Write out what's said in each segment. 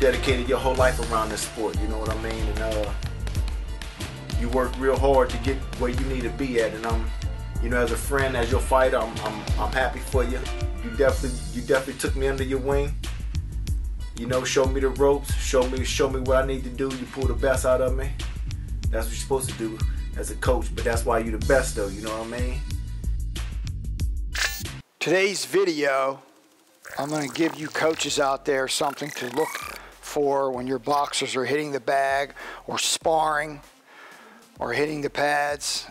dedicated your whole life around this sport, you know what I mean? And you work real hard to get where you need to be at. And you know, as a friend, as your fighter, I'm happy for you. You definitely took me under your wing. You know, showed me the ropes, show me what I need to do. You pull the best out of me. That's what you're supposed to do as a coach, but that's why you're the best though, you know what I mean? Today's video, I'm going to give you coaches out there something to look for when your boxers are hitting the bag or sparring or hitting the pads.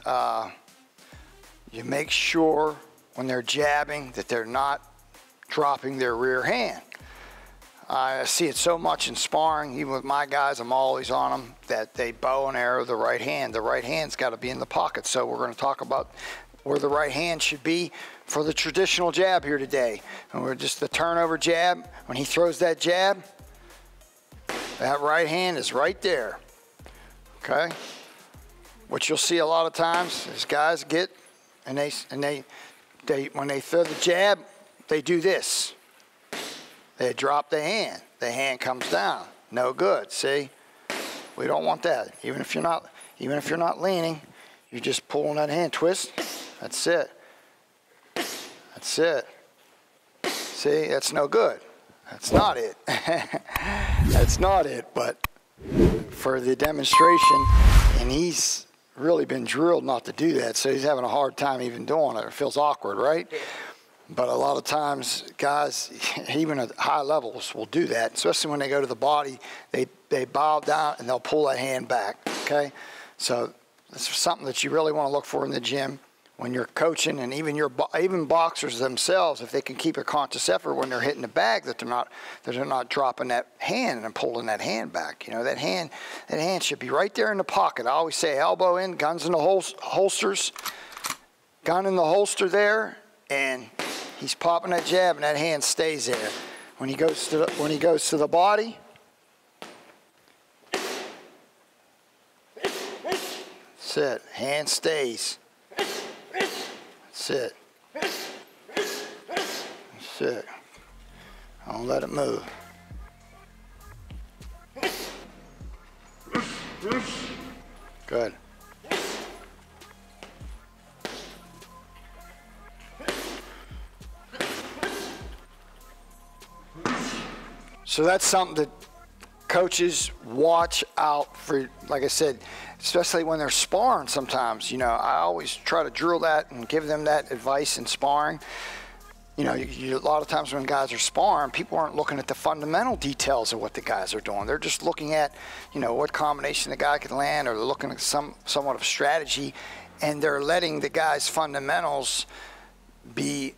You make sure when they're jabbing that they're not dropping their rear hand. I see it so much in sparring, even with my guys, I'm always on them, that they bow and arrow the right hand. The right hand's got to be in the pocket. So we're going to talk about where the right hand should be for the traditional jab here today. And we're just the turnover jab. When he throws that jab, that right hand is right there. Okay? What you'll see a lot of times is guys get, and they when they throw the jab, they do this. They drop the hand. The hand comes down. No good. See, we don't want that. Even if you're not leaning, you're just pulling that hand. Twist. That's it. That's it. See, that's no good. That's not it. That's not it. But for the demonstration, and he's really been drilled not to do that, so he's having a hard time even doing it. It feels awkward, right? But a lot of times, guys, even at high levels, will do that, especially when they go to the body. They bow down and they'll pull that hand back, okay? So this is something that you really want to look for in the gym when you're coaching, and even boxers themselves, if they can keep a conscious effort when they're hitting the bag, that they're not dropping that hand and pulling that hand back. You know, that hand should be right there in the pocket. I always say elbow in, guns in the holsters, gun in the holster there, and he's popping that jab, and that hand stays there. When he goes to the body, that's it. Hand stays. That's it. That's it. Don't let it move. Good. So that's something that coaches watch out for, like I said, especially when they're sparring sometimes. You know, I always try to drill that and give them that advice in sparring. You know, a lot of times when guys are sparring, people aren't looking at the fundamental details of what the guys are doing. They're just looking at, you know, what combination the guy can land, or they're looking at somewhat of strategy, and they're letting the guy's fundamentals be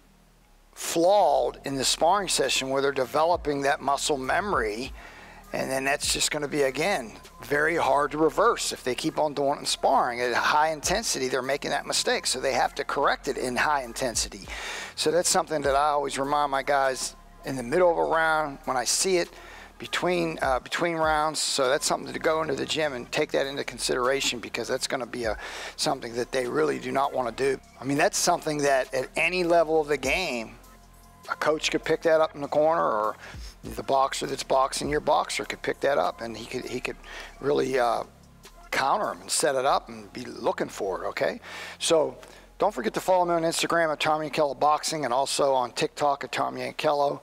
flawed in the sparring session where they're developing that muscle memory, and then that's just going to be, again, very hard to reverse if they keep on doing it in sparring. At high intensity, they're making that mistake, so they have to correct it in high intensity. So that's something that I always remind my guys in the middle of a round when I see it between rounds. So that's something to go into the gym and take that into consideration, because that's going to be something that they really do not want to do. I mean, that's something that at any level of the game, a coach could pick that up in the corner, or the boxer that's boxing your boxer could pick that up, and he could really counter him and set it up and be looking for it, okay? So don't forget to follow me on Instagram at Tom Yankello Boxing, and also on TikTok at Tom Yankello.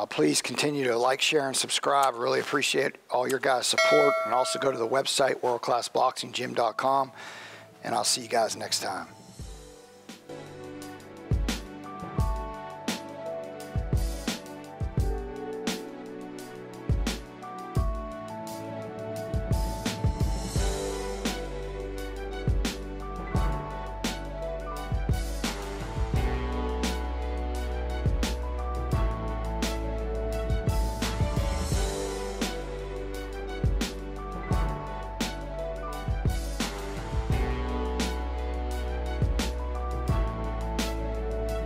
Please continue to like, share, and subscribe. I really appreciate all your guys' support. And also go to the website, worldclassboxinggym.com, and I'll see you guys next time.